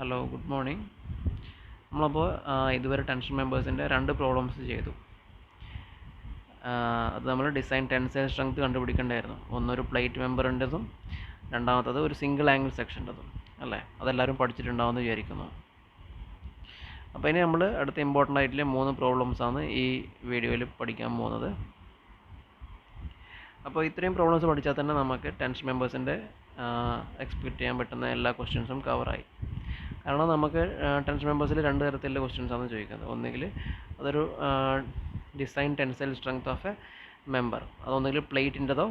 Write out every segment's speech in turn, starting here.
Hello, good morning. നമ്മളപ്പോൾ ഇതുവരെ tension മെമ്പേഴ്സിൻ്റെ 2 problems ചെയ്തു. അത് നമ്മൾ ഡിസൈൻ ടെൻസൈൽ സ്ട്രെങ്ത് കണ്ടുപിടിക്കേണ്ടായിരുന്നു. ഒന്നൊരു പ്ലേറ്റ് മെമ്പറിൻ്റെതും രണ്ടാമത്തത് ഒരു സിംഗിൾ ആംഗിൾ സെക്ഷൻ്റെതും അല്ലേ. അതെല്ലാവരും പഠിച്ചിട്ടുണ്ടാവുമെന്ന് വിചാരിക്കുന്നു. അപ്പോൾ ഇനി നമ്മൾ അടുത്ത ഇമ്പോർട്ടൻ്റ് ആയിട്ടുള്ള 3 പ്രോബ്ലംസാണ് ഈ വീഡിയോയിൽ പഠിക്കാൻ പോകുന്നത്. അപ്പോൾ ഇത്രയും പ്രോബ്ലംസ് പഠിച്ചാൽ തന്നെ നമുക്ക് ടെൻഷൻ മെമ്പേഴ്സിൻ്റെ എക്സ്പെക്റ്റ് ചെയ്യാൻ പറ്റുന്ന എല്ലാ ക്വസ്റ്റ്യൻസും കവറായി. കാരണം നമുക്ക് ടെൻഷൻ മെമ്പേഴ്സിൽ 2 തരത്തിലുള്ള ക്വസ്റ്റ്യൻസാണ് ചോദിക്കുന്നത്. ഒന്നുകിൽ അതൊരു design tensile strength of a member, അതൊന്നുകിൽ പ്ലേറ്റിൻ്റെതോ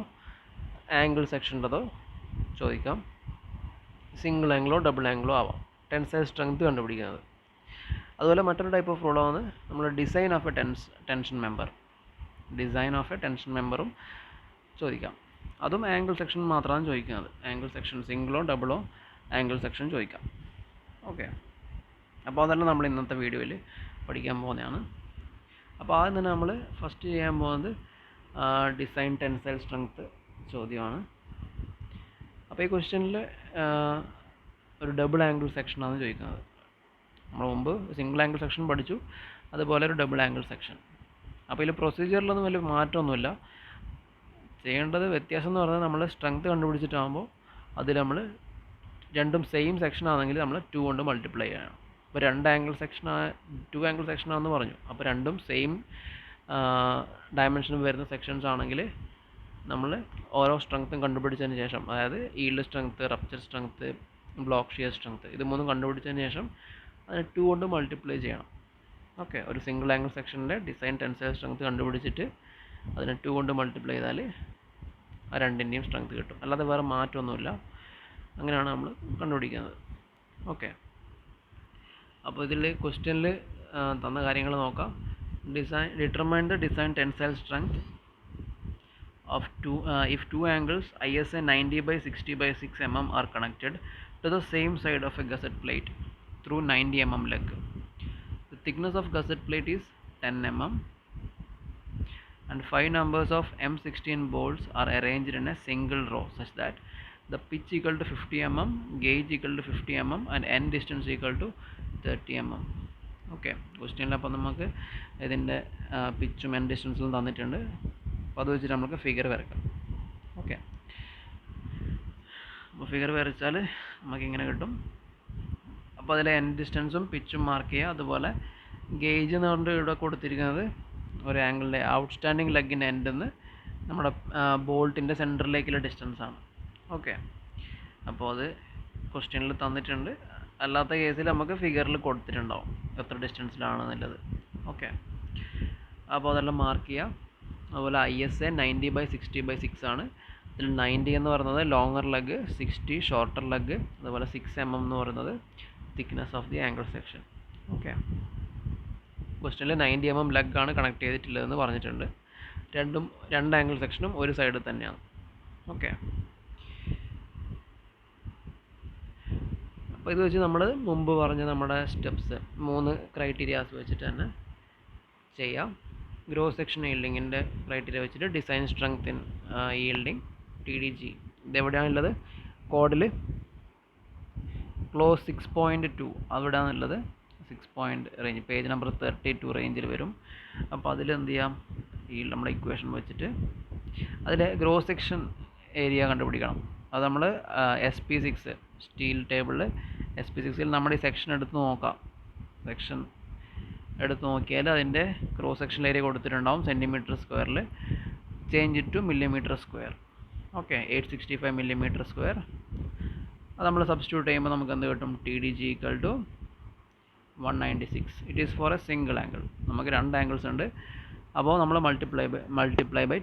ആംഗിൾ സെക്ഷൻ്റെതോ ചോദിക്കാം. സിംഗിൾ ആംഗിളോ ഡബിൾ ആംഗിളോ ആവാം ടെൻസൈൽ സ്ട്രെങ്ത് കണ്ടുപിടിക്കുന്നത്. അതുപോലെ മറ്റൊരു ടൈപ്പ് ഓഫ് പ്രോബ്ലമാണ് നമ്മൾ ഡിസൈൻ ഓഫ് എ ടെൻഷൻ മെമ്പറും ചോദിക്കാം. അതും ആംഗിൾ സെക്ഷൻ മാത്രമാണ് ചോദിക്കുന്നത്. ആംഗിൾ സെക്ഷൻ സിംഗിളോ ഡബിളോ ആംഗിൾ സെക്ഷൻ ചോദിക്കാം. ഓക്കെ, അപ്പോൾ അതെല്ലാം നമ്മൾ ഇന്നത്തെ വീഡിയോയിൽ പഠിക്കാൻ പോകുന്നതാണ്. അപ്പോൾ ആദ്യം തന്നെ നമ്മൾ ഫസ്റ്റ് ചെയ്യാൻ പോകുന്നത് ഡിസൈൻ ടെൻസൈൽ സ്ട്രെങ്ത് ചോദ്യമാണ്. അപ്പോൾ ഈ ക്വസ്റ്റ്യനിൽ ഒരു ഡബിൾ ആംഗിൾ സെക്ഷനാണ് ചോദിക്കുന്നത്. നമ്മൾ മുമ്പ് സിംഗിൾ ആംഗിൾ സെക്ഷൻ പഠിച്ചു, അതുപോലെ ഒരു ഡബിൾ ആംഗിൾ സെക്ഷൻ. അപ്പോൾ ഇതിൽ പ്രൊസീജിയറിലൊന്നും വലിയ മാറ്റമൊന്നുമില്ല. ചെയ്യേണ്ടത് വ്യത്യാസം എന്ന് പറഞ്ഞാൽ നമ്മൾ സ്ട്രെങ്ത് കണ്ടുപിടിച്ചിട്ടാകുമ്പോൾ അതിൽ നമ്മൾ രണ്ടും സെയിം സെക്ഷൻ ആണെങ്കിൽ നമ്മൾ 2 കൊണ്ട് മൾട്ടിപ്ലൈ ചെയ്യണം. ഇപ്പോൾ 2 ആംഗിൾ സെക്ഷനാണെന്ന് പറഞ്ഞു. അപ്പോൾ രണ്ടും സെയിം ഡയമെൻഷനിൽ വരുന്ന സെക്ഷൻസ് ആണെങ്കിൽ നമ്മൾ ഓരോ സ്ട്രെങ്ത്തും കണ്ടുപിടിച്ചതിന് ശേഷം, അതായത് yield strength, rupture strength, block shear strength, ഇത് മൂന്നും കണ്ടുപിടിച്ചതിന് ശേഷം അതിന് 2 കൊണ്ട് മൾട്ടിപ്ലൈ ചെയ്യണം. ഓക്കെ, ഒരു സിംഗിൾ ആംഗിൾ സെക്ഷനിലെ ഡിസൈൻ ടെൻസൈൽ സ്ട്രെങ്ത് കണ്ടുപിടിച്ചിട്ട് അതിനെ 2 കൊണ്ട് മൾട്ടിപ്ലൈ ചെയ്താൽ ആ രണ്ടിൻ്റെയും സ്ട്രെങ്ത് കിട്ടും. അല്ലാതെ വേറെ മാറ്റമൊന്നുമില്ല. അങ്ങനെയാണ് നമ്മൾ കണ്ടുപിടിക്കുന്നത്. ഓക്കെ, അപ്പോൾ ഇതിൽ ക്വസ്റ്റ്യനിൽ തന്ന കാര്യങ്ങൾ നോക്കാം. Determine the design tensile strength of if two angles ISA 90/60/6 mm are connected to the same side of a gusset plate through 90 mm leg. The thickness of gusset plate is 10 mm and 5 numbers of M16 bolts are arranged in a single row such that the pitch equal to 50 mm, gauge equal to 50 mm and end distance equal to 30 mm. Okay, ക്വസ്റ്റ്യനിൽ അപ്പോൾ നമുക്ക് ഇതിൻ്റെ പിച്ചും end ഡിസ്റ്റൻസും തന്നിട്ടുണ്ട്. അപ്പോൾ അത് വെച്ചിട്ട് നമുക്ക് ഫിഗർ വരയ്ക്കാം. ഓക്കെ, അപ്പോൾ ഫിഗർ വരച്ചാൽ നമുക്കിങ്ങനെ കിട്ടും. അപ്പോൾ അതിലെ എൻഡ് ഡിസ്റ്റൻസും പിച്ചും മാർക്ക് ചെയ്യുക. അതുപോലെ ഗേജ് എന്ന് പറഞ്ഞിട്ട് ഇവിടെ കൊടുത്തിരിക്കുന്നത് ഒരു ആംഗിളിൻ്റെ ഔട്ട്സ്റ്റാൻഡിങ് ലെഗിൻ്റെ എൻഡിൽ നിന്ന് നമ്മുടെ ബോൾട്ടിൻ്റെ സെൻറ്ററിലേക്കുള്ള ഡിസ്റ്റൻസ് ആണ്. ഓക്കെ, അപ്പോൾ അത് ക്വസ്റ്റ്യനിൽ തന്നിട്ടുണ്ട്. അല്ലാത്ത കേസിൽ നമുക്ക് ഫിഗറിൽ കൊടുത്തിട്ടുണ്ടാവും എത്ര ഡിസ്റ്റൻസിലാണെന്നുള്ളത്. ഓക്കെ, അപ്പോൾ അതെല്ലാം മാർക്ക് ചെയ്യുക. അതുപോലെ ISA 90/60/6 ആണ്. ഇതിൽ 90 എന്ന് പറയുന്നത് ലോങ്ങർ ലെഗ്, 60 ഷോർട്ടർ ലെഗ്, അതുപോലെ 6 mm എന്ന് പറയുന്നത് thickness of the angle section. Okay, ക്വസ്റ്റ്യനിൽ 90 mm ലെഗാണ് കണക്ട് ചെയ്തിട്ടുള്ളതെന്ന് പറഞ്ഞിട്ടുണ്ട്. 2 ആംഗിൾ സെക്ഷനും ഒരു സൈഡിൽ തന്നെയാണ്. ഓക്കെ, അപ്പോൾ ഇത് വെച്ച് നമ്മൾ മുമ്പ് പറഞ്ഞ നമ്മുടെ സ്റ്റെപ്സ് 3 ക്രൈറ്റീരിയാസ് വെച്ചിട്ട് തന്നെ ചെയ്യാം. ഗ്രോസ് സെക്ഷൻ ഈൽഡിങ്ങിൻ്റെ ക്രൈറ്റീരിയ വെച്ചിട്ട് design strength in yielding TDG ഇതെവിടെയാണുള്ളത്? കോഡിൽ ക്ലോസ് 6.2 അവിടെയാണുള്ളത്. 6 റേഞ്ച്, പേജ് നമ്പർ 32 റേഞ്ചിൽ വരും. അപ്പോൾ അതിൽ എന്ത് ചെയ്യാം, ഈ നമ്മുടെ ഇക്വേഷൻ വെച്ചിട്ട് അതിൽ ഗ്രോസ് സെക്ഷൻ ഏരിയ കണ്ടുപിടിക്കണം. അത് നമ്മൾ SP6 സ്റ്റീൽ ടേബിളിൽ SP6ൽ നമ്മുടെ ഈ സെക്ഷൻ എടുത്ത് നോക്കാം. സെക്ഷൻ എടുത്ത് നോക്കിയാൽ അതിൻ്റെ ക്രോസ് സെക്ഷൻ ഏരിയ കൊടുത്തിട്ടുണ്ടാവും സെൻറ്റിമീറ്റർ സ്ക്വയറിൽ. Change to millimetre square. Okay, 865 millimetre square. അത് നമ്മൾ സബ്സ്റ്റിറ്റ്യൂട്ട് ചെയ്യുമ്പോൾ നമുക്ക് എന്ത് കിട്ടും? TDG equal to 196. It is for a single angle. നമുക്ക് 2 ആംഗിൾസ് ഉണ്ട്. അപ്പോൾ നമ്മൾ മൾട്ടിപ്ലൈ ബൈ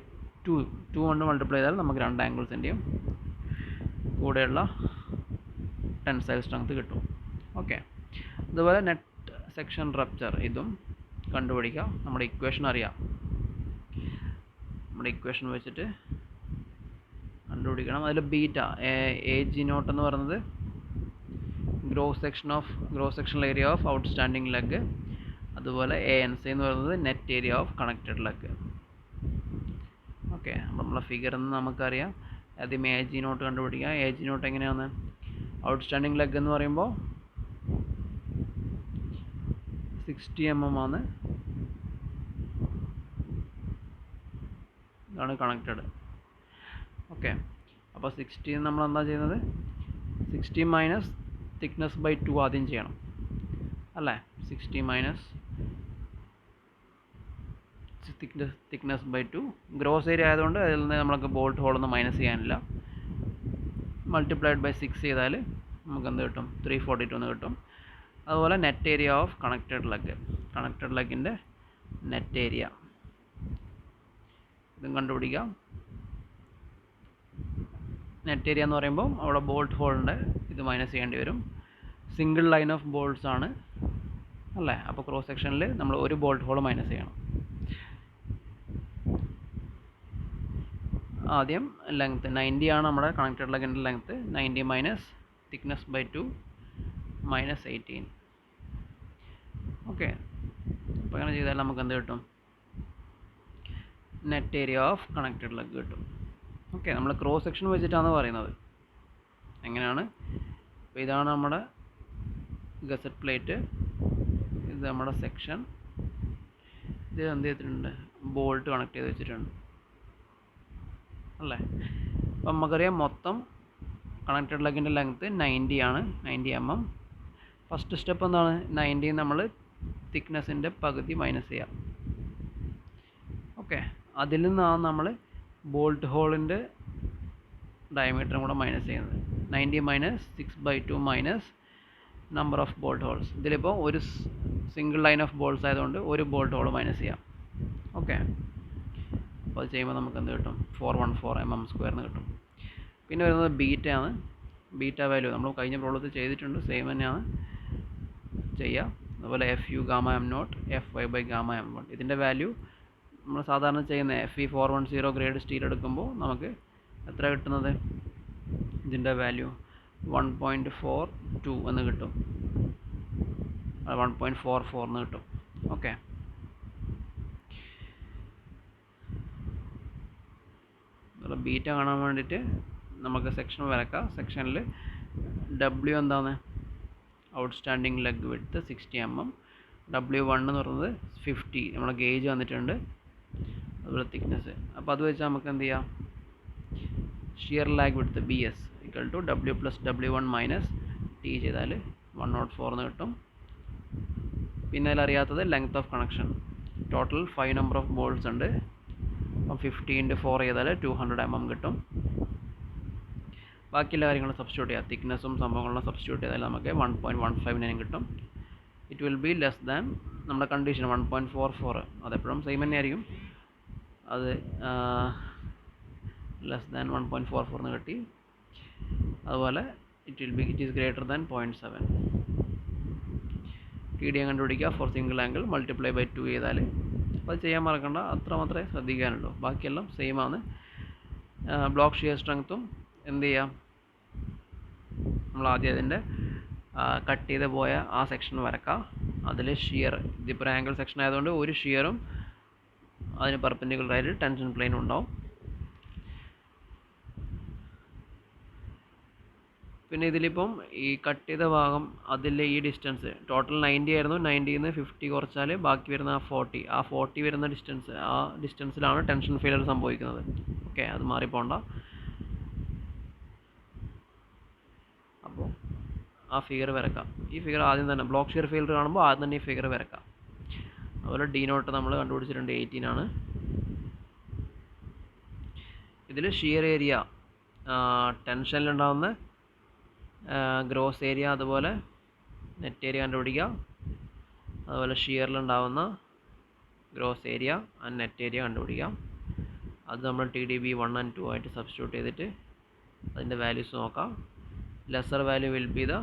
2 കൊണ്ട് മൾട്ടിപ്ലൈ ചെയ്താൽ നമുക്ക് 2 ആംഗിൾസിൻ്റെയും കൂടെയുള്ള ടെൻസൈൽ സ്ട്രെങ്ത് കിട്ടും. ഓക്കെ, അതുപോലെ നെറ്റ് സെക്ഷൻ റപ്ചർ ഇതും കണ്ടുപിടിക്കാം. നമ്മുടെ ഇക്വേഷൻ അറിയാം. നമ്മുടെ ഇക്വേഷൻ വെച്ചിട്ട് കണ്ടുപിടിക്കണം. അതിൽ ബീറ്റ AG0 എന്ന് പറയുന്നത് gross sectional area of outstanding leg. അതുപോലെ ANC എന്ന് പറയുന്നത് net area of connected leg. Okay, അപ്പോൾ നമ്മളെ ഫിഗറിൽ നിന്ന് നമുക്കറിയാം. ആദ്യം AG0 കണ്ടുപിടിക്കാം. AG0 എങ്ങനെയാണ്? ഔട്ട്സ്റ്റാൻഡിങ് ലെഗ് എന്ന് പറയുമ്പോൾ 60 mm ആണ്, ഇതാണ് കണക്റ്റഡ്. ഓക്കെ, അപ്പോൾ 60 നമ്മൾ എന്താ ചെയ്യുന്നത്, 60 മൈനസ് തിക്നെസ് ബൈ 2 ആദ്യം ചെയ്യണം അല്ലേ. 60 minus thickness by 2, gross area ആയതുകൊണ്ട് അതിൽ നിന്ന് നമ്മൾക്ക് ബോൾട്ട് ഹോളൊന്നും മൈനസ് ചെയ്യാനില്ല. മൾട്ടിപ്ലൈഡ് ബൈ 6 ചെയ്താൽ നമുക്ക് എന്ത് കിട്ടും, 342 എന്ന് കിട്ടും. അതുപോലെ നെറ്റ് ഏരിയ ഓഫ് കണക്റ്റഡ് ലെഗിൻ്റെ നെറ്റ് ഏരിയ ഇതും കണ്ടുപിടിക്കാം. നെറ്റ് ഏരിയ എന്ന് പറയുമ്പോൾ അവിടെ ബോൾട്ട് ഹോളിൻ്റെ ഇത് മൈനസ് ചെയ്യേണ്ടി വരും. സിംഗിൾ ലൈൻ ഓഫ് ബോൾട്ട്സ് ആണ് അല്ലേ, അപ്പോൾ ക്രോസ് സെക്ഷനിൽ നമ്മൾ ഒരു ബോൾട്ട് ഹോൾ മൈനസ് ചെയ്യണം. ആദ്യം ലെങ്ത്ത് 90 ആണ് നമ്മുടെ കണക്റ്റഡ് ലെഗിൻ്റെ length. 90 minus thickness by 2 minus 18. Okay, അപ്പോൾ അങ്ങനെ ചെയ്താൽ നമുക്ക് എന്ത് കിട്ടും, net area of connected leg കിട്ടും. ഓക്കെ, നമ്മൾ ക്രോസ് സെക്ഷൻ വെച്ചിട്ടാണ് പറയുന്നത്. എങ്ങനെയാണ്, അപ്പോൾ ഇതാണ് നമ്മുടെ ഗസറ്റ് പ്ലേറ്റ്, ഇത് നമ്മുടെ സെക്ഷൻ, ഇത് എന്ത് ചെയ്തിട്ടുണ്ട്, ബോൾട്ട് കണക്ട് ചെയ്ത് വെച്ചിട്ടുണ്ട് അല്ലേ. അപ്പം നമുക്കറിയാം മൊത്തം കണക്റ്റഡ് ലെഗിൻ്റെ ലെങ്ത്ത് 90 ആണ്, 90 mm. ഫസ്റ്റ് സ്റ്റെപ്പ് എന്താണ്, 90 നമ്മൾ തിക്നെസ്സിൻ്റെ പകുതി മൈനസ് ചെയ്യാം. ഓക്കെ, അതിൽ നിന്നാണ് നമ്മൾ ബോൾട്ട് ഹോളിൻ്റെ ഡയമീറ്ററും കൂടെ മൈനസ് ചെയ്യുന്നത്. 90 minus 6/2 minus number of bolt holes. ഇതിലിപ്പോൾ ഒരു സിംഗിൾ ലൈൻ ഓഫ് ബോൾട്ട്സ് ആയതുകൊണ്ട് ഒരു ബോൾട്ട് ഹോൾ മൈനസ് ചെയ്യാം. ഓക്കെ, അപ്പോൾ അത് ചെയ്യുമ്പോൾ നമുക്ക് എന്ത് കിട്ടും, 414 mm² എന്ന് കിട്ടും. പിന്നെ വരുന്നത് ബീറ്റ ആണ്. ബീറ്റ വാല്യൂ നമ്മൾ കഴിഞ്ഞ പ്രോബ്ലത്തിൽ ചെയ്തിട്ടുണ്ട്, സെയിം തന്നെയാണ് ചെയ്യുക. അതുപോലെ FU gamma m0 FY gamma m1. ഇതിൻ്റെ വാല്യൂ നമ്മൾ സാധാരണ ചെയ്യുന്ന FE 410 ഗ്രേഡ് സ്റ്റീൽ എടുക്കുമ്പോൾ നമുക്ക് എത്ര കിട്ടുന്നത്, ഇതിൻ്റെ വാല്യൂ 1.42 എന്ന് കിട്ടും, 1.44 എന്ന് കിട്ടും. ഓക്കെ, ബീറ്റ കാണാൻ വേണ്ടിയിട്ട് നമുക്ക് സെക്ഷൻ വരക്കാം. സെക്ഷനിൽ W എന്താണ്, outstanding leg width 60 mm, W1 എന്ന് പറയുന്നത് 50, നമ്മുടെ ഗേജ് വന്നിട്ടുണ്ട്, അതുപോലെ തിക്നെസ്. അപ്പോൾ അത് വെച്ച് നമുക്ക് എന്ത് ചെയ്യാം, shear lag width BS equal to W plus W1 minus T ചെയ്താൽ 104 എന്ന് കിട്ടും. പിന്നെ അതിലറിയാത്തത് length of connection, total 5 number of bolts ഉണ്ട്. അപ്പം 50 × 4 ചെയ്താൽ 200 mm കിട്ടും. ബാക്കിയുള്ള കാര്യങ്ങൾ സബ്സ്റ്റിറ്റ്യൂട്ട് ചെയ്യാം, തിക്നെസ്സും സംഭവങ്ങളും സബ്സ്റ്റിറ്റ്യൂട്ട് ചെയ്താൽ നമുക്ക് 1.159 കിട്ടും. It will be less than നമ്മുടെ കണ്ടീഷൻ 1.44, അതെപ്പോഴും സെയിം തന്നെയായിരിക്കും. അത് ലെസ് ദാൻ 1.44 എന്ന് കിട്ടി. അതുപോലെ it is greater than 0.7. TDM കണ്ടുപിടിക്കുക for single angle, multiply by 2 ചെയ്താൽ. അപ്പോൾ അത് ചെയ്യാൻ മറക്കണ്ട, അത്ര മാത്രമേ ശ്രദ്ധിക്കാനുള്ളൂ, ബാക്കിയെല്ലാം സെയിം ആണ്. ബ്ലോക്ക് ഷിയർ സ്ട്രെങ്ത്തും എന്ത് ചെയ്യാം, നമ്മൾ ആദ്യം അതിൻ്റെ കട്ട് ചെയ്ത് പോയ ആ സെക്ഷൻ വരക്കാം. അതിൽ ഷിയർ, ഇതിപ്പോൾ ആംഗിൾ സെക്ഷൻ ആയതുകൊണ്ട് ഒരു ഷിയറും അതിന് പെർപെൻഡിക്കുലറായിട്ട് ടെൻഷൻ പ്ലെയിനും ഉണ്ടാവും. പിന്നെ ഇതിലിപ്പം ഈ കട്ട് ചെയ്ത ഭാഗം അതിൽ ഈ ഡിസ്റ്റൻസ് ടോട്ടൽ 90 ആയിരുന്നു, 90 നിന്ന് 50 കുറച്ചാൽ ബാക്കി വരുന്ന ആ 40 വരുന്ന ഡിസ്റ്റൻസിലാണ് ടെൻഷൻ ഫെയിലിയർ സംഭവിക്കുന്നത്. ഓക്കെ, അത് മാറിപ്പോണ്ട. അപ്പോൾ ആ ഫിഗർ വരക്കാം. ഈ ഫിഗർ ആദ്യം തന്നെ ബ്ലോക്ക് ഷിയർ ഫെയിലിയർ കാണുമ്പോൾ ആദ്യം തന്നെ ഈ ഫിഗർ വരക്കാം. അതുപോലെ D0 നമ്മൾ കണ്ടുപിടിച്ചിട്ടുണ്ട് 18 ആണ്. ഇതിൽ ഷിയർ ഏരിയ, ടെൻഷനിലുണ്ടാകുന്ന ഗ്രോസ് ഏരിയ, അതുപോലെ നെറ്റ് ഏരിയ കണ്ടുപിടിക്കുക. അതുപോലെ ഷിയറിലുണ്ടാകുന്ന gross area and net area കണ്ടുപിടിക്കാം. അത് നമ്മൾ TDB 1 and 2 ആയിട്ട് സബ്സ്റ്റിറ്റ്യൂട്ട് ചെയ്തിട്ട് അതിൻ്റെ വാല്യൂസ് നോക്കാം. Lesser value will be the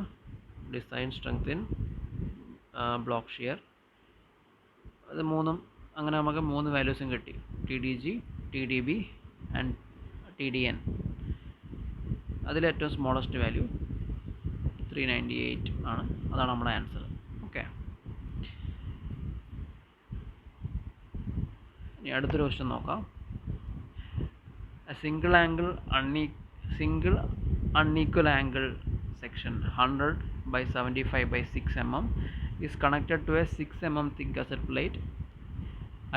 design strength in block shear. അത് മൂന്നും അങ്ങനെ നമുക്ക് 3 വാല്യൂസും കിട്ടി, TDG, TDB ആൻഡ് TDN. അതിലേറ്റവും സ്മോളസ്റ്റ് വാല്യൂ 398 ആണ്, അതാണ് നമ്മുടെ ആൻസർ. ഓക്കെ, ഇനി അടുത്തൊരു ക്വസ്റ്റ്യൻ നോക്കാം. Single unequal angle section 100 by 75 by 6 mm is connected to a 6 mm thick gusset plate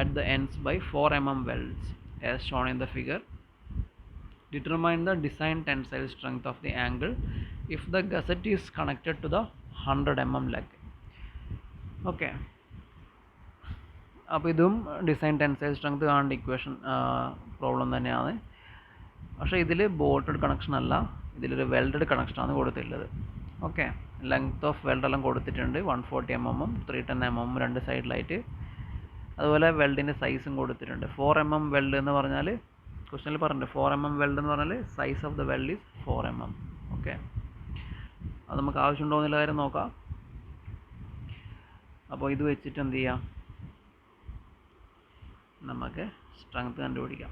at the ends by 4 mm welds as shown in the figure. Determine the design tensile strength of the angle if the gusset is connected to the 100 mm leg. Okay, അപ്പോൾ ഇതും design tensile strength കാണേണ്ട equation problem തന്നെയാണ്. പക്ഷേ ഇതിൽ bolted connection അല്ല, ഇതിലൊരു welded കണക്ഷനാണ് കൊടുത്തിട്ടുള്ളത്. ഓക്കെ, ലെങ്ത് ഓഫ് വെൽഡെല്ലാം കൊടുത്തിട്ടുണ്ട് 140 mm 310 mm രണ്ട് സൈഡിലായിട്ട്. അതുപോലെ വെൽഡിൻ്റെ സൈസും കൊടുത്തിട്ടുണ്ട്. 4 mm വെൽഡ് എന്ന് പറഞ്ഞാൽ ക്വസ്റ്റനിൽ പറഞ്ഞിട്ടുണ്ട് 4 mm വെൽഡ് എന്ന് പറഞ്ഞാൽ size of the weld is 4 mm. Okay, അത് നമുക്ക് ആവശ്യമുണ്ടോ എന്നുള്ള കാര്യം നോക്കാം. അപ്പോൾ ഇത് വെച്ചിട്ട് എന്ത് ചെയ്യാം, നമുക്ക് സ്ട്രെങ്ത് കണ്ടുപിടിക്കാം.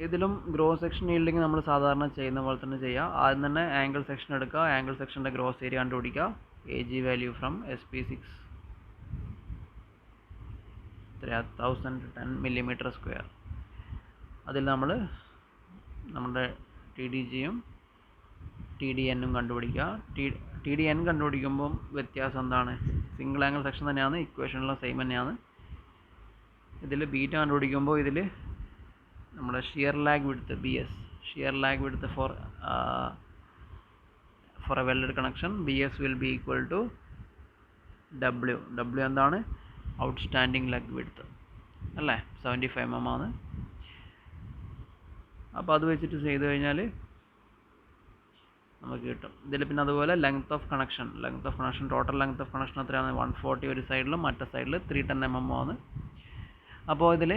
ഇതിലും ഗ്രോസ് സെക്ഷൻ ഈൽഡിങ് നമ്മൾ സാധാരണ ചെയ്യുന്ന പോലെ തന്നെ ചെയ്യുക. ആദ്യം തന്നെ ആംഗിൾ സെക്ഷൻ എടുക്കുക, ആംഗിൾ സെക്ഷൻ്റെ ഗ്രോസ് ഏരിയ കണ്ടുപിടിക്കുക. AG value from SP6 1010 mm². അതിൽ നമ്മൾ നമ്മുടെ TDGയും TDNും കണ്ടുപിടിക്കുക. TDN കണ്ടുപിടിക്കുമ്പം വ്യത്യാസം എന്താണ്, സിംഗിൾ ആംഗിൾ സെക്ഷൻ തന്നെയാണ്, ഇക്വേഷനിലും സെയിം തന്നെയാണ്. ഇതിൽ ബീറ്റ കണ്ടുപിടിക്കുമ്പോൾ ഇതിൽ നമ്മുടെ shear lag width BS, shear lag width for a welded connection BS will be equal to W എന്താണ്, ഔട്ട്സ്റ്റാൻഡിങ് ലെഗ് വിഡ്ത്ത് അല്ലേ, 75 mm ആണ്. അപ്പോൾ അത് വെച്ചിട്ട് ചെയ്ത് കഴിഞ്ഞാൽ നമുക്ക് കിട്ടും. ഇതിൽ പിന്നെ അതുപോലെ length of connection total length of connection എത്രയാണ്, 140 ഒരു സൈഡിലും മറ്റേ സൈഡിൽ 310 mm ആണ്. അപ്പോൾ ഇതിൽ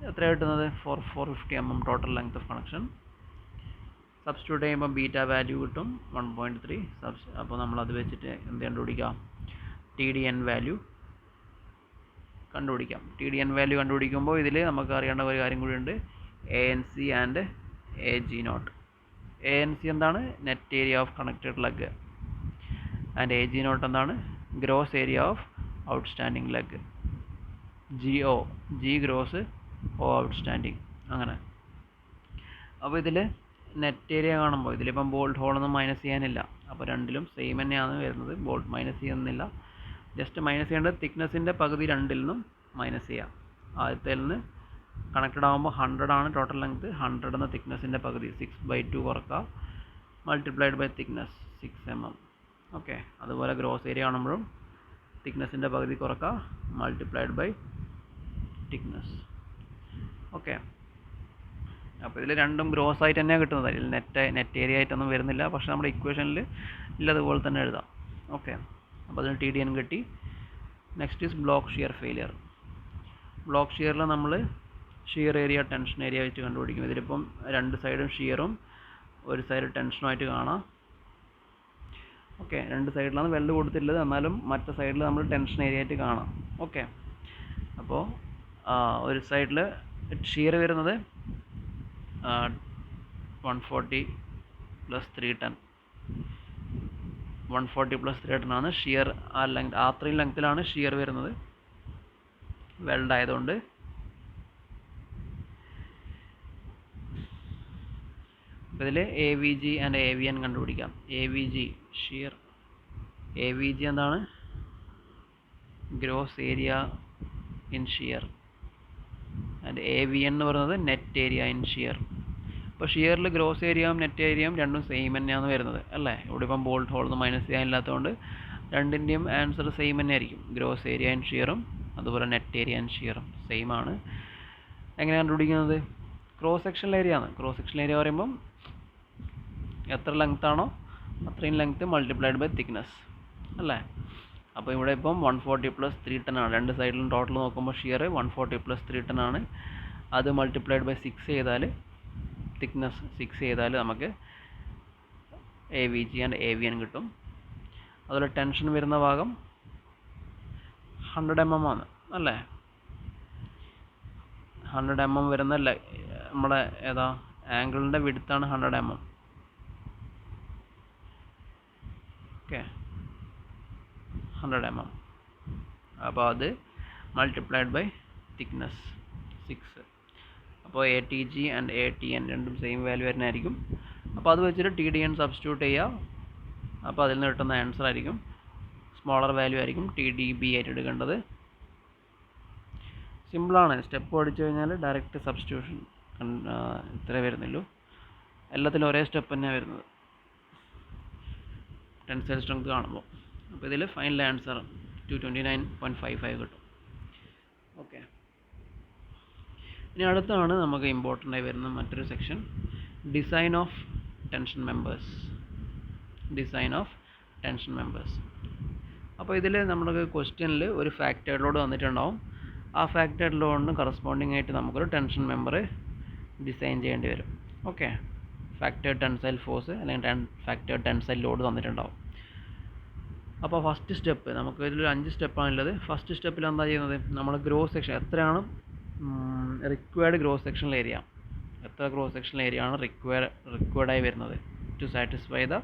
എത്ര കിട്ടുന്നത്, 450 mm total length of connection. Substitute ചെയ്യുമ്പോൾ ബീറ്റ വാല്യൂ കിട്ടും 1.3. അപ്പോൾ നമ്മളത് വെച്ചിട്ട് എന്ത് കണ്ടുപിടിക്കാം, TDN വാല്യൂ കണ്ടുപിടിക്കാം. TDN വാല്യൂ കണ്ടുപിടിക്കുമ്പോൾ ഇതിൽ നമുക്ക് അറിയേണ്ട ഒരു കാര്യം കൂടിയുണ്ട്, ANC ആൻഡ് AG0. ANC എന്താണ്, net area of connected leg, and AG0 എന്താണ്, gross area of outstanding leg. G gross, O outstanding, അങ്ങനെ. അപ്പോൾ ഇതിൽ നെറ്റ് ഏരിയ കാണുമ്പോൾ ഇതിലിപ്പം ബോൾട്ട് ഹോളൊന്നും മൈനസ് ചെയ്യാനില്ല, അപ്പോൾ രണ്ടിലും സെയിം തന്നെയാണ് വരുന്നത്, ബോൾട്ട് മൈനസ് ചെയ്യുന്നില്ല. ജസ്റ്റ് മൈനസ് ചെയ്യേണ്ടത് തിക്നെസ്സിൻ്റെ പകുതി രണ്ടിൽ നിന്നും മൈനസ് ചെയ്യാം. ആദ്യത്തിൽ നിന്ന് കണക്റ്റഡ് ആകുമ്പോൾ 100 ആണ് ടോട്ടൽ ലെങ്ത്, 100 എന്ന തിക്നെസ്സിൻ്റെ പകുതി 6/2 കുറക്കുക, multiplied by thickness 6 mm. Okay, അതുപോലെ ഗ്രോസ് ഏരിയ കാണുമ്പോഴും തിക്നെസ്സിൻ്റെ പകുതി കുറക്കുക, മൾട്ടിപ്ലൈഡ് ബൈ തിക്നെസ്. ഓക്കെ, അപ്പോൾ ഇതിൽ രണ്ടും ഗ്രോസ് ആയിട്ട് തന്നെയാണ് കിട്ടുന്നത്, അതിൽ നെറ്റ് ഏരിയ ആയിട്ടൊന്നും വരുന്നില്ല. പക്ഷേ നമ്മുടെ ഇക്വേഷനിൽ ഇല്ലതുപോലെ തന്നെ എഴുതാം. ഓക്കെ, അപ്പോൾ അതിന് TDN കിട്ടി. Next is block shear failure. Block ഷിയറിൽ നമ്മൾ ഷിയർ ഏരിയ ടെൻഷൻ ഏരിയ വെച്ച് കണ്ടുപിടിക്കും. ഇതിലിപ്പം രണ്ട് സൈഡും ഷിയറും ഒരു സൈഡ് ടെൻഷനുമായിട്ട് കാണാം. ഓക്കെ, രണ്ട് സൈഡിലാണ് വെൽഡ് കൊടുത്തിട്ടുള്ളത്, എന്നാലും മറ്റേ സൈഡിൽ നമ്മൾ ടെൻഷൻ ഏരിയ ആയിട്ട് കാണാം. ഓക്കെ, അപ്പോൾ ഒരു സൈഡിൽ ഷിയർ വരുന്നത് 140 + 310, 140 + 310 ആണ് ഷിയർ. ആ ലെങ്ത്, അത്രയും ലെങ്ത്തിലാണ് ഷിയർ വരുന്നത് വെൽഡ് ആയതുകൊണ്ട്. അപ്പോൾ ഇതിൽ AVG ആൻഡ് AVN കണ്ടുപിടിക്കാം. AVG ഷിയർ, AVG എന്താണ്, gross area in shear, and AVN എന്ന് പറയുന്നത് നെറ്റ് ഏരിയ ഇൻ ഷിയർ. അപ്പോൾ ഷിയറിൽ ഗ്രോസ് ഏരിയയും നെറ്റ് ഏരിയയും രണ്ടും സെയിം തന്നെയാണ് വരുന്നത് അല്ലേ. ഇവിടെ ഇപ്പം ബോൾട്ട് ഹോളൊന്നും മൈനസ് ചെയ്യാനില്ലാത്തതുകൊണ്ട് രണ്ടിൻ്റെയും ആൻസർ സെയിം തന്നെ ആയിരിക്കും. ഗ്രോസ് ഏരിയ ഇൻ ഷിയറും അതുപോലെ നെറ്റ് ഏരിയ ഇൻ ഷിയറും സെയിം ആണ്. എങ്ങനെ കണ്ടുപിടിക്കുന്നത്, ക്രോസ് സെക്ഷണൽ ഏരിയ ആണ്. ക്രോസ് സെക്ഷണൽ ഏരിയ പറയുമ്പം എത്ര ലെങ്ത് ആണോ അത്രയും ലെങ്ത് മൾട്ടിപ്ലൈഡ് ബൈ തിക്നെസ് അല്ലേ. അപ്പോൾ ഇവിടെ ഇപ്പം 140 + 310 ആണ്. രണ്ട് സൈഡിലും ടോട്ടൽ നോക്കുമ്പോൾ ഷിയർ 140 + 310 ആണ്. അത് മൾട്ടിപ്ലൈഡ് ബൈ 6 ചെയ്താൽ തിക്നെസ് 6 ചെയ്താൽ നമുക്ക് AVG ആൻഡ് AVN കിട്ടും. അതുപോലെ ടെൻഷൻ വരുന്ന ഭാഗം 100 mm ആണ് അല്ലേ. 100 mm വരുന്ന നമ്മുടെ ഏതാ ആംഗിളിൻ്റെ വിഡ്ത്താണ് 100 mm. Okay, 100 mm. അപ്പോൾ അത് മൾട്ടിപ്ലൈഡ് ബൈ തിക്നെസ് 6. അപ്പോൾ ATG ആൻഡ് ATN രണ്ടും സെയിം വാല്യൂ വരുന്നതായിരിക്കും. അപ്പോൾ അത് വെച്ചിട്ട് TDN സബ്സ്റ്റിറ്റ്യൂട്ട് ചെയ്യുക. അപ്പോൾ അതിൽ നിന്ന് കിട്ടുന്ന ആൻസർ ആയിരിക്കും സ്മോളർ വാല്യൂ ആയിരിക്കും TDB ആയിട്ട് എടുക്കേണ്ടത്. സിമ്പിളാണ്. സ്റ്റെപ്പ് പഠിച്ചു കഴിഞ്ഞാൽ ഡയറക്റ്റ് സബ്സ്റ്റിറ്റ്യൂഷൻ ഇത്രേ വരുന്നുള്ളൂ. എല്ലാത്തിലും ഒരേ സ്റ്റെപ്പ് തന്നെയാണ് വരുന്നത് ടെൻസൈൽ സ്ട്രെങ്ത് കാണുമ്പോൾ. അപ്പോൾ ഇതിൽ ഫൈനൽ ആൻസർ 229.55 കിട്ടും. ഓക്കെ, ഇനി അടുത്താണ് നമുക്ക് ഇമ്പോർട്ടൻ്റ് ആയി വരുന്ന മറ്റൊരു section, design of tension members. Design of tension members. അപ്പോൾ ഇതിൽ നമ്മുടെ ക്വസ്റ്റ്യനിൽ ഒരു ഫാക്ടേർഡ് ലോഡ് വന്നിട്ടുണ്ടാവും. ആ ഫാക്ടേർഡ് ലോഡിന് കറസ്പോണ്ടിങ് ആയിട്ട് നമുക്കൊരു ടെൻഷൻ മെമ്പർ ഡിസൈൻ ചെയ്യേണ്ടി വരും. ഓക്കെ, ഫാക്ടേർഡ് ടെൻസൈൽ ഫോഴ്സ് അല്ലെങ്കിൽ ഫാക്ടേർഡ് ടെൻസൈൽ ലോഡ് തന്നിട്ടുണ്ടാവും. അപ്പോൾ ഫസ്റ്റ് സ്റ്റെപ്പ്, നമുക്ക് ഇതിൽ 5 സ്റ്റെപ്പാണുള്ളത്. ഫസ്റ്റ് സ്റ്റെപ്പിൽ എന്താ ചെയ്യുന്നത്, നമ്മൾ ഗ്രോസ് സെക്ഷൻ എത്രയാണ് റിക്വയർഡ് ഗ്രോസ് സെക്ഷണൽ ഏരിയ, എത്ര ഗ്രോസ് സെക്ഷണൽ ഏരിയ ആണ് റിക്വയർഡായി വരുന്നത് ടു സാറ്റിസ്ഫൈ ദ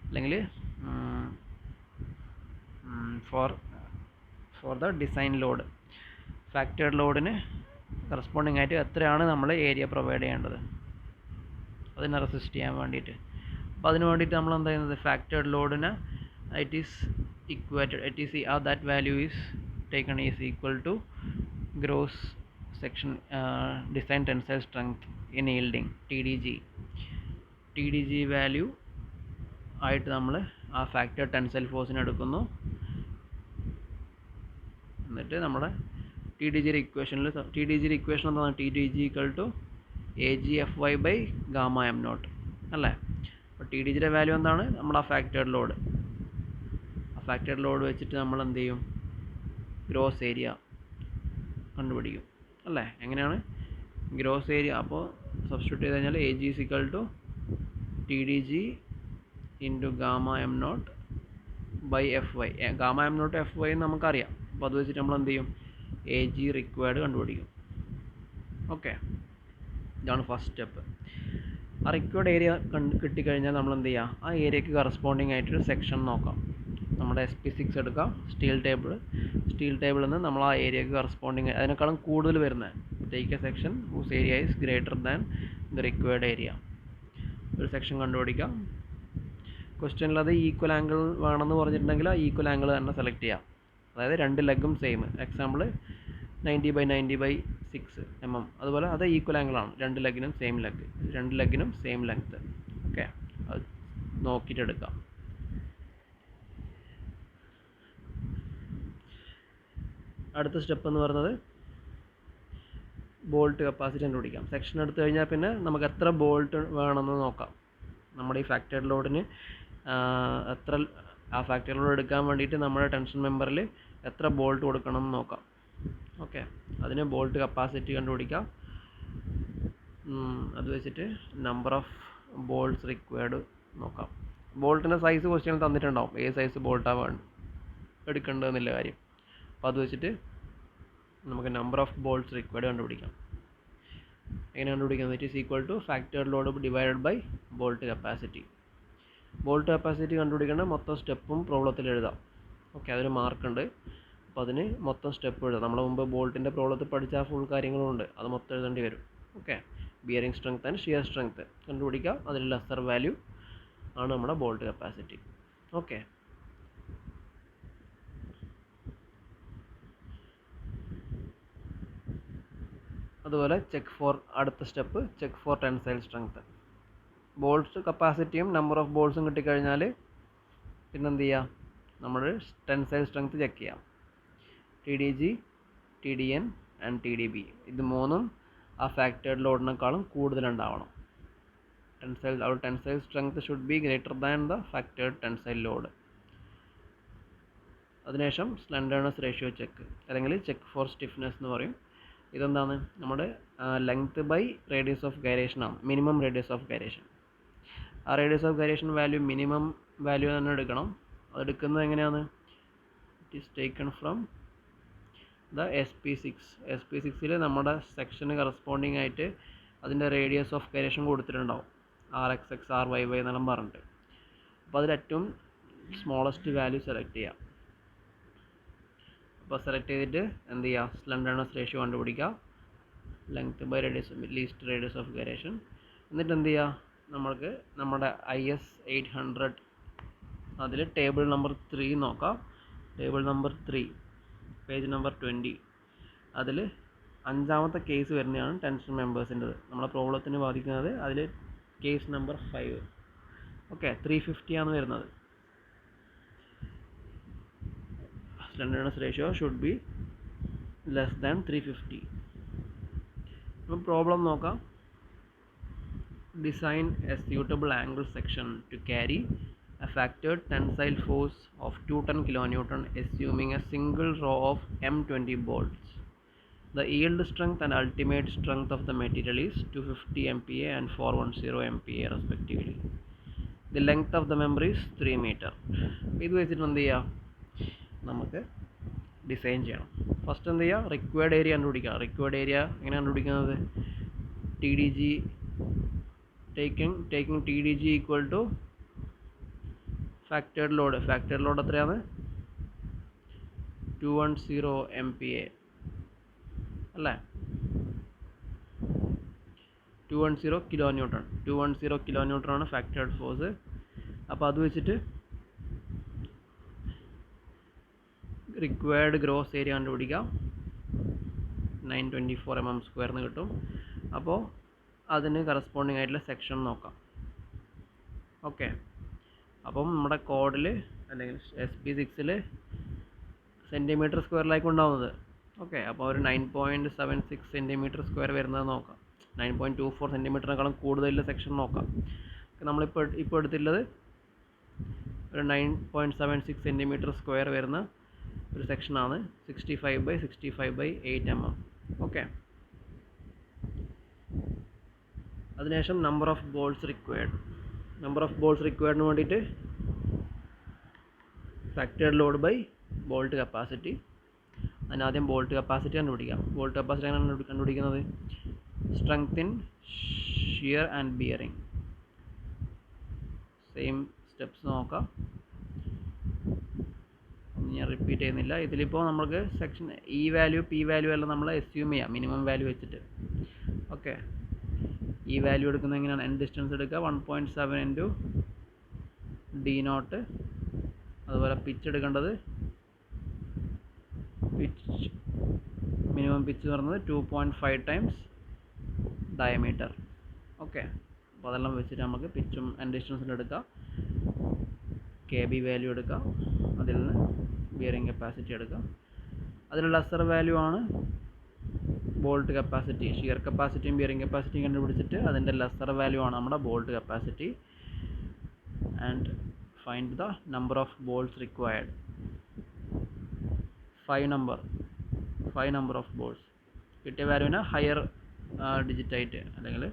അല്ലെങ്കിൽ for the design load. Factored ലോഡിന് കറസ്പോണ്ടിങ് ആയിട്ട് എത്രയാണ് നമ്മൾ ഏരിയ പ്രൊവൈഡ് ചെയ്യേണ്ടത് അതിനെ റെസിസ്റ്റ് ചെയ്യാൻ വേണ്ടിയിട്ട്. അപ്പോൾ അതിന് വേണ്ടിയിട്ട് നമ്മൾ എന്താ ചെയ്യുന്നത്, ഫാക്ടേർഡ് ലോഡിന് it is equated, that value is taken is equal to gross section design tensile strength in yielding TDG value ആയിട്ട് നമ്മൾ ആ ഫാക്ടർ ടെൻസൈൽ ഫോഴ്സിന് എടുക്കുന്നു. എന്നിട്ട് നമ്മുടെ TDG ഇക്വേഷനിൽ ഇക്വേഷൻ എന്താണ്, TDG equal to AGFY by gamma m naught അല്ലേ. അപ്പോൾ TDGയുടെ വാല്യൂ എന്താണ്, നമ്മുടെ ആ ഫാക്ടേർഡ് ലോഡ്. ഫാക്ടേർഡ് ലോഡ് വെച്ചിട്ട് നമ്മൾ എന്ത് ചെയ്യും, ഗ്രോസ് ഏരിയ കണ്ടുപിടിക്കും അല്ലേ. എങ്ങനെയാണ് ഗ്രോസ് ഏരിയ, അപ്പോൾ സബ്സ്റ്റിറ്റ്യൂട്ട് ചെയ്ത് കഴിഞ്ഞാൽ AG is equal to TDG into gamma m naught by FY. gamma m naught FY നമുക്കറിയാം. അപ്പോൾ അത് വെച്ചിട്ട് നമ്മൾ എന്ത് ചെയ്യും, AG റിക്വയർഡ് കണ്ടുപിടിക്കും. ഓക്കെ, ഇതാണ് ഫസ്റ്റ് സ്റ്റെപ്പ്. ആ റിക്വയർഡ് ഏരിയ കിട്ടിക്കഴിഞ്ഞാൽ നമ്മൾ എന്ത് ചെയ്യുക, ആ ഏരിയക്ക് കറസ്പോണ്ടിങ് ആയിട്ടൊരു സെക്ഷൻ നോക്കാം. നമ്മുടെ SP6 എടുക്കാം, സ്റ്റീൽ ടേബിളിൽ നിന്ന് നമ്മൾ ആ ഏരിയക്ക് കറസ്പോണ്ടിങ് അതിനേക്കാളും കൂടുതൽ വരുന്നത് take a section whose area is greater than the required area. ഒരു സെക്ഷൻ കണ്ടുപിടിക്കാം. ക്വസ്റ്റ്യനിൽ അത് ഈക്വൽ ആംഗിൾ വേണമെന്ന് പറഞ്ഞിട്ടുണ്ടെങ്കിൽ ആ ഈക്വൽ ആംഗിൾ തന്നെ സെലക്ട് ചെയ്യാം. അതായത് 2 ലെഗും സെയിം, എക്സാമ്പിൾ 90/90/6 mm. അതുപോലെ അത് ഈക്വൽ ആംഗിളാണ്, 2 ലെഗിനും സെയിം ലെങ്ത്. ഓക്കെ, അത് നോക്കിയിട്ട് എടുക്കാം. അടുത്ത സ്റ്റെപ്പ് എന്ന് പറയുന്നത് ബോൾട്ട് കപ്പാസിറ്റി കണ്ടുപിടിക്കാം. സെക്ഷൻ എടുത്തു കഴിഞ്ഞാൽ പിന്നെ നമുക്ക് എത്ര ബോൾട്ട് വേണമെന്ന് നോക്കാം. നമ്മുടെ ഈ ഫാക്ടേർഡ് ലോഡിന് എത്ര ആ ഫാക്ടേർഡ് ലോഡ് എടുക്കാൻ വേണ്ടിയിട്ട് നമ്മുടെ ടെൻഷൻ മെമ്പറിൽ എത്ര ബോൾട്ട് കൊടുക്കണം എന്ന് നോക്കാം. ഓക്കെ, അതിന് ബോൾട്ട് കപ്പാസിറ്റി കണ്ടുപിടിക്കാം. അത് വെച്ചിട്ട് നമ്പർ ഓഫ് ബോൾട്ട്സ് റിക്വയർഡ് നോക്കാം. ബോൾട്ടിൻ്റെ സൈസ് ക്വസ്റ്റ്യനിൽ തന്നിട്ടുണ്ടാവും, ഏത് സൈസ് ബോൾട്ടാണ് എടുക്കേണ്ടതെന്നുള്ള കാര്യം. അപ്പോൾ അത് വെച്ചിട്ട് നമുക്ക് നമ്പർ ഓഫ് ബോൾട്ട്സ് റിക്വയർഡ് കണ്ടുപിടിക്കാം. എങ്ങനെ കണ്ടുപിടിക്കുന്നത്, it is equal to factored load divided by bolt capacity. Bolt capacity കണ്ടുപിടിക്കേണ്ട മൊത്തം സ്റ്റെപ്പും പ്രോബ്ലത്തിൽ എഴുതാം. ഓക്കെ, അതൊരു മാർക്കുണ്ട്. അപ്പോൾ അതിന് മൊത്തം സ്റ്റെപ്പ് എഴുതാം. നമ്മൾ മുമ്പ് ബോൾട്ടിൻ്റെ പ്രോബ്ലത്തിൽ പഠിച്ച ആ ഫുൾ കാര്യങ്ങളുണ്ട്, അത് മൊത്തം എഴുതേണ്ടി വരും. Okay, bearing strength and shear strength കണ്ടുപിടിക്കുക. അതിൽ ലെസ്സർ വാല്യൂ ആണ് നമ്മുടെ ബോൾട്ട് കപ്പാസിറ്റി. ഓക്കെ, അതുപോലെ അടുത്ത step check for tensile strength. Bolts കപ്പാസിറ്റിയും നമ്പർ ഓഫ് ബോൾട്ട്സും കിട്ടിക്കഴിഞ്ഞാൽ പിന്നെന്ത് ചെയ്യുക, നമ്മൾ ടെൻസൈൽ സ്ട്രെങ്ത് ചെക്ക് ചെയ്യാം. TDG, TDN ആൻഡ് TDB ഇത് മൂന്നും ആ ഫാക്ടേർഡ് ലോഡിനേക്കാളും കൂടുതലുണ്ടാവണം. Tensile strength should be greater than the factored tensile load. അതിനുശേഷം സ്ലെൻഡർനെസ് റേഷ്യോ ചെക്ക് അല്ലെങ്കിൽ ചെക്ക് ഫോർ സ്റ്റിഫ്നെസ് എന്ന് പറയും. ഇതെന്താണ്, നമ്മുടെ length by radius of gyration ആണ്, മിനിമം റേഡിയസ് ഓഫ് ഗൈറേഷൻ. ആ radius of gyration value minimum value തന്നെ എടുക്കണം. അതെടുക്കുന്നത് എങ്ങനെയാണ്, it is taken from the SP6. നമ്മുടെ സെക്ഷന് കറസ്പോണ്ടിങ് ആയിട്ട് അതിൻ്റെ റേഡിയസ് ഓഫ് ഗൈറേഷൻ കൊടുത്തിട്ടുണ്ടാവും, RXX RYY എന്നെല്ലാം പറഞ്ഞിട്ട്. അപ്പോൾ അതിൽ ഏറ്റവും സ്മോളസ്റ്റ് വാല്യൂ സെലക്ട് ചെയ്യാം. അപ്പോൾ സെലക്ട് ചെയ്തിട്ട് എന്ത് ചെയ്യുക, സ്ലെൻഡർനെസ് റേഷ്യോ കണ്ടുപിടിക്കുക, length by radius least radius of gyration. എന്നിട്ട് എന്ത് ചെയ്യുക, നമ്മൾക്ക് നമ്മുടെ IS 800 അതിൽ ടേബിൾ നമ്പർ 3 നോക്കാം. Table number 3 page number 20. അതിൽ 5ാമത്തെ കേസ് വരുന്നതാണ് ടെൻഷൻ മെമ്പേഴ്സിൻ്റെത്. നമ്മളെ പ്രോബ്ലത്തിന് ബാധിക്കുന്നത് അതിൽ കേസ് നമ്പർ 5. ഓക്കെ, 350 ആണ് വരുന്നത്. Slenderness ratio should be less than 350. അപ്പം പ്രോബ്ലം നോക്കാം. Design A suitable angle section to carry a factored tensile force of 210 kN assuming a single row of M20 bolts. The yield strength and ultimate strength of the material is 250 MPa and 410 MPa respectively. The length of the member is 3 meter. ഇത് വെച്ചിട്ട് എന്ത് ചെയ്യുക, നമുക്ക് design ചെയ്യണം. First എന്ത് ചെയ്യുക, required area കണ്ടുപിടിക്കുക. Required area എങ്ങനെ കണ്ടുപിടിക്കുന്നത്? TDG taking TDG equal to factored load. Factored load എത്രയാണ്? 210 MPa അല്ലേ? 210 kilonewton. 210 kilonewton ആണ് ഫാക്ടേർഡ് ഫോഴ്സ്. അപ്പോൾ അത് വെച്ചിട്ട് റിക്വയർഡ് ഗ്രോസ് ഏരിയ കണ്ടുപിടിക്കാം. 924 mm² എന്ന് കിട്ടും. അപ്പോൾ അതിന് കറസ്പോണ്ടിങ് ആയിട്ടുള്ള സെക്ഷൻ നോക്കാം. ഓക്കെ, അപ്പം നമ്മുടെ കോഡിൽ അല്ലെങ്കിൽ SP6 സെൻറ്റിമീറ്റർ സ്ക്വയറിലായിരിക്കും ഉണ്ടാവുന്നത്. ഓക്കെ, അപ്പോൾ ഒരു 9.76 cm² വരുന്നത് നോക്കാം. 9.24 സെൻറ്റിമീറ്ററിനേക്കാളും കൂടുതലുള്ള സെക്ഷൻ നോക്കാം. നമ്മളിപ്പോൾ എടുത്തിട്ടുള്ളത് ഒരു 9.76 cm² വരുന്ന ഒരു സെക്ഷനാണ്. 65/65/8 mm. ഓക്കെ, അതിനുശേഷം number of bolts required. Number of bolts റിക്വയർഡിന് വേണ്ടിയിട്ട് factored load by bolt capacity. അതിനാദ്യം ബോൾട്ട് കപ്പാസിറ്റി കണ്ടുപിടിക്കാം. ബോൾട്ട് കപ്പാസിറ്റി എങ്ങനെയാണ് കണ്ടുപിടിക്കുന്നത്? Strength in shear and bearing. Same steps നോക്കാം, ഞാൻ റിപ്പീറ്റ് ചെയ്യുന്നില്ല. ഇതിലിപ്പോൾ നമുക്ക് section E value P value എല്ലാം നമ്മൾ അസ്യൂം ചെയ്യാം മിനിമം വാല്യൂ വെച്ചിട്ട്. ഓക്കെ, ഈ വാല്യൂ എടുക്കുന്നത് എങ്ങനെയാണ്? എൻ ഡിസ്റ്റൻസ് എടുക്കുക, 1.7 ഇൻറ്റു D0. അതുപോലെ പിച്ച് എടുക്കേണ്ടത്, പിച്ച് മിനിമം പിച്ച് എന്ന് പറയുന്നത് 2.5 ടൈംസ് ഡയമീറ്റർ. ഓക്കെ, അപ്പോൾ അതെല്ലാം വെച്ചിട്ട് നമുക്ക് പിച്ചും എൻ ഡിസ്റ്റൻസിൽ എടുക്കാം. KB വാല്യൂ എടുക്കാം, അതിൽ നിന്ന് ബിയറിംഗ് കപ്പാസിറ്റി എടുക്കാം. അതിൽ ലെസർ വാല്യൂ ആണ് ബോൾട്ട് കപ്പാസിറ്റി. ഷിയർ കപ്പാസിറ്റിയും ബിയറിംഗ് കപ്പാസിറ്റിയും കണ്ടുപിടിച്ചിട്ട് അതിൻ്റെ ലെസർ വാല്യൂ ആണ് നമ്മുടെ bolt capacity. And find the number of bolts required. 5 number of balls. കിട്ടിയ വാല്യൂവിനെ ഹയർ ഡിജിറ്റ് ആയിട്ട് അല്ലെങ്കിൽ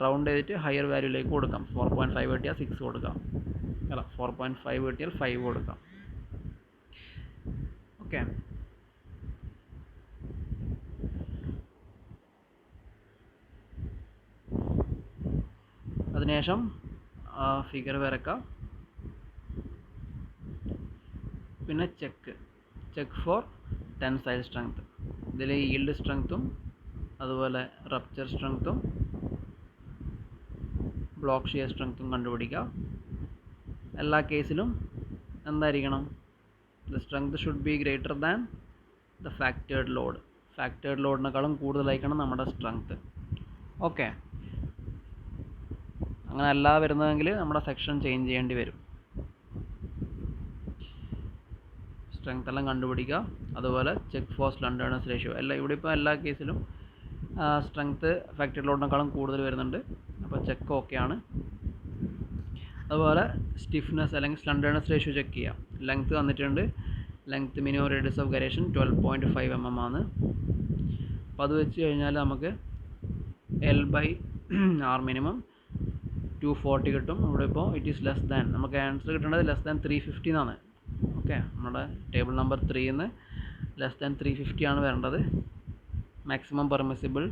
റൗണ്ട് ചെയ്തിട്ട് ഹയർ വാല്യൂയിലേക്ക് കൊടുക്കാം. 4.5 കിട്ടിയാൽ 6 കൊടുക്കാം, അല്ല 4.5 കിട്ടിയാൽ 5 കൊടുക്കാം. ഓക്കെ, അതിനുശേഷം ഫിഗർ വരക്കാം. പിന്നെ ചെക്ക് ഫോർ ടെൻസൈൽ സ്ട്രെങ്ത്. ഇതിൽ ഈൽഡ് സ്ട്രെങ്ത്തും അതുപോലെ റപ്ചർ സ്ട്രെങ്ത്തും ബ്ലോക്ക് ഷിയർ സ്ട്രെങ്ത്തും കണ്ടുപിടിക്കുക. എല്ലാ കേസിലും എന്തായിരിക്കണം? The strength should be greater than the factored load. Factored ലോഡിനേക്കാളും കൂടുതലായിരിക്കണം നമ്മുടെ സ്ട്രെങ്ത്. ഓക്കെ, അങ്ങനെ അല്ല വരുന്നതെങ്കിൽ നമ്മുടെ സെക്ഷൻ ചേഞ്ച് ചെയ്യേണ്ടി വരും. സ്ട്രെങ്ത് എല്ലാം കണ്ടുപിടിക്കുക. അതുപോലെ ചെക്ക് ഫോർ സ്ലെൻഡർനെസ് റേഷ്യോ. ഇവിടെ ഇപ്പോൾ എല്ലാ കേസിലും സ്ട്രെങ്ത് ഫാക്ടറി ലോഡിനേക്കാളും കൂടുതൽ വരുന്നുണ്ട്. അപ്പോൾ ചെക്ക് ഓക്കെ ആണ്. അതുപോലെ സ്റ്റിഫ്നെസ് അല്ലെങ്കിൽ സ്ലെൻഡർനെസ് റേഷ്യോ ചെക്ക് ചെയ്യാം. ലെങ്ത്ത് തന്നിട്ടുണ്ട്. Length minimum radius of gyration 12.5 mm ആണ്. അപ്പോൾ അത് വെച്ച് കഴിഞ്ഞാൽ നമുക്ക് L/R മിനിമം 240 കിട്ടും. ഇവിടെ ഇപ്പോൾ ഇറ്റ് ഈസ് ലെസ് ദാൻ, നമുക്ക് ആൻസർ കിട്ടേണ്ടത് ലെസ് ദാൻ 350 എന്നാണ്. ഓക്കെ, നമ്മുടെ ടേബിൾ നമ്പർ 3 ലെസ് ദാൻ 350 ആണ് വരേണ്ടത്. മാക്സിമം പെർമിസിബിൾ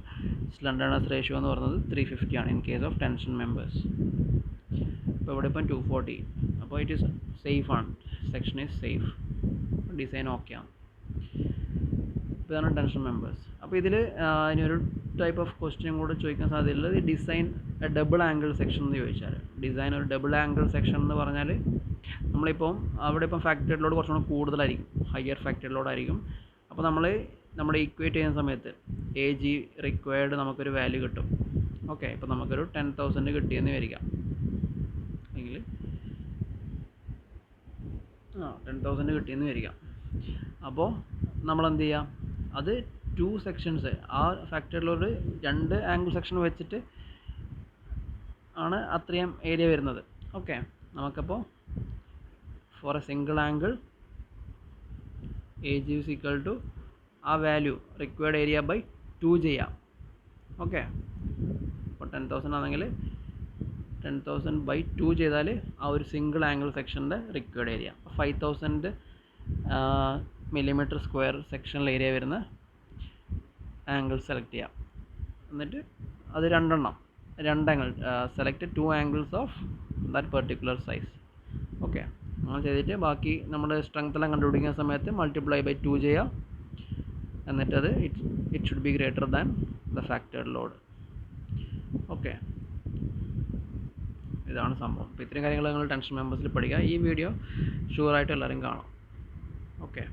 സ്ലെൻഡർനെസ് റേഷ്യോ എന്ന് പറയുന്നത് 350 ആണ് in case of tension members. ഇപ്പോൾ ഇവിടെ ഇപ്പം 240. അപ്പോൾ ഇറ്റ് ഈസ് സേഫ് ആണ്, section is safe, design okay ആണ്. ഇപ്പോൾ ഇതാണ് ടെൻഷൻ മെമ്പേഴ്സ്. അപ്പോൾ ഇതിൽ അതിനൊരു ടൈപ്പ് ഓഫ് ക്വസ്റ്റ്യൻ കൂടെ ചോദിക്കാൻ സാധ്യതയുള്ളത് ഈ ഡിസൈൻ ഡബിൾ ആംഗിൾ സെക്ഷൻ എന്ന് ചോദിച്ചാൽ. ഡിസൈൻ ഒരു ഡബിൾ ആംഗിൾ സെക്ഷൻ എന്ന് പറഞ്ഞാൽ നമ്മളിപ്പം അവിടെ ഇപ്പം ഫാക്ടറി ലോഡ് കുറച്ചുകൂടി കൂടുതലായിരിക്കും, ഹയർ ഫാക്ടറി ലോഡ് ആയിരിക്കും. അപ്പോൾ നമ്മുടെ ഇക്വേറ്റ് ചെയ്യുന്ന സമയത്ത് AG റിക്വയർഡ് നമുക്കൊരു വാല്യൂ കിട്ടും. ഓക്കെ, ഇപ്പോൾ നമുക്കൊരു 10,000 കിട്ടിയെന്ന് വരിക എങ്കിൽ 10,000 കിട്ടിയെന്ന് വരിക. അപ്പോൾ നമ്മൾ എന്ത് ചെയ്യുക, അത് 2 സെക്ഷൻസ്, ആ ഫാക്ടറിയിലോട് 2 ആംഗിൾ സെക്ഷൻ വെച്ചിട്ട് ആണ് അത്രയും ഏരിയ വരുന്നത്. ഓക്കെ, നമുക്കപ്പോൾ for a single angle AG is equal to ആ വാല്യൂ റിക്വയർഡ് ഏരിയ ബൈ 2 ചെയ്യാം. ഓക്കെ, അപ്പോൾ 10,000 ആണെങ്കിൽ 10,000 ബൈ 2 ചെയ്താൽ ആ ഒരു സിംഗിൾ ആംഗിൾ സെക്ഷൻ്റെ റിക്വയർഡ് ഏരിയ 5,000 മില്ലിമീറ്റർ സ്ക്വയർ സെക്ഷനിൽ ഏരിയ വരുന്ന ആംഗിൾ സെലക്ട് ചെയ്യാം. എന്നിട്ട് അത് 2 angle select 2 angles of that particular size. Okay, അങ്ങനെ ചെയ്തിട്ട് ബാക്കി നമ്മുടെ സ്ട്രെങ്ത് എല്ലാം കണ്ടുപിടിക്കുന്ന സമയത്ത് മൾട്ടിപ്ലൈ ബൈ 2 ചെയ്യാം. എന്നിട്ടത് it should be greater than the factored load. Okay, ഇതാണ് സംഭവം. അപ്പോൾ ഇത്രയും കാര്യങ്ങൾ നിങ്ങൾ ടെൻഷൻ മെമ്പേഴ്സിൽ പഠിക്കുക. ഈ വീഡിയോ ഷുവറായിട്ട് എല്ലാവരും കാണാം. ഓക്കെ.